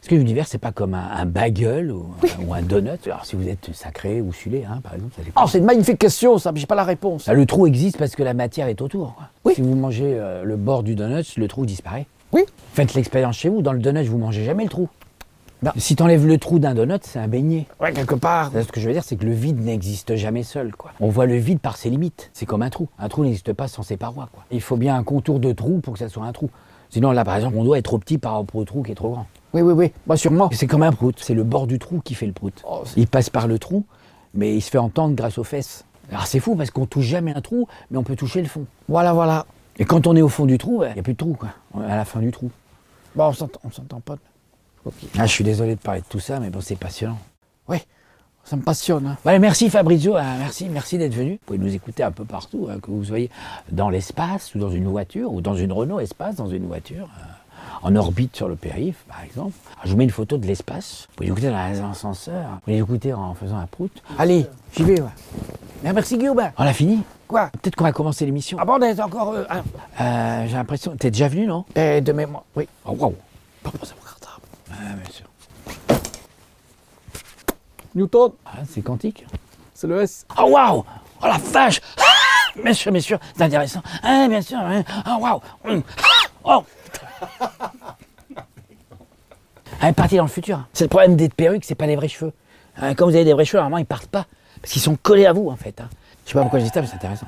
Est-ce que l'univers, c'est pas comme un bagel ou un donut? Alors, si vous êtes sacré ou sulé, hein, par exemple, ça dépend. Oh, c'est une magnifique question, ça, mais j'ai pas la réponse. Ah, le trou existe parce que la matière est autour, quoi. Oui. Si vous mangez le bord du donut, le trou disparaît. Oui. Faites l'expérience chez vous. Dans le donut, vous mangez jamais le trou. Non. Si t'enlèves le trou d'un donut, c'est un beignet. Ouais, quelque part. Ce que je veux dire, c'est que le vide n'existe jamais seul, quoi. On voit le vide par ses limites. C'est comme un trou. Un trou n'existe pas sans ses parois, quoi. Il faut bien un contour de trou pour que ça soit un trou. Sinon, là, par exemple, on doit être trop petit par rapport au trou qui est trop grand. Oui, bah sûrement. Et c'est comme un prout. C'est le bord du trou qui fait le prout. Oh, Il passe par le trou, mais il se fait entendre grâce aux fesses. Alors c'est fou parce qu'on touche jamais un trou, mais on peut toucher le fond. Voilà. Et quand on est au fond du trou, il n'y a plus de trou, quoi. On est à la fin du trou. Bon, on s'entend pas. Okay. Ah, je suis désolé de parler de tout ça, mais bon, c'est passionnant. Oui, ça me passionne. Hein. Ouais, merci Fabrizio, merci d'être venu. Vous pouvez nous écouter un peu partout, hein, que vous soyez dans l'espace, ou dans une voiture, ou dans une Renault Espace, dans une voiture, en orbite sur le périph', par exemple. Alors, je vous mets une photo de l'espace. Vous pouvez écouter dans un ascenseur, vous pouvez écouter en faisant un prout. Allez, j'y vais, ouais. Merci Guillaume. On a fini? Quoi? Peut-être qu'on va commencer l'émission. Ah bon, on est encore... J'ai l'impression... T'es déjà venu, non? De mémoire, oui. Oh, waouh. Pas pour mon cartable. Ah, bien sûr. Newton, Ah, c'est quantique. c'est le S. Oh, waouh. Oh, la vache. Ah, bien sûr, c'est intéressant. Ah, bien sûr. Oh, waouh. Oh. Elle est partie dans le futur. C'est le problème des perruques, c'est pas les vrais cheveux. Quand vous avez des vrais cheveux, normalement, ils partent pas. Parce qu'ils sont collés à vous, en fait. Je sais pas pourquoi je dis ça, mais c'est intéressant.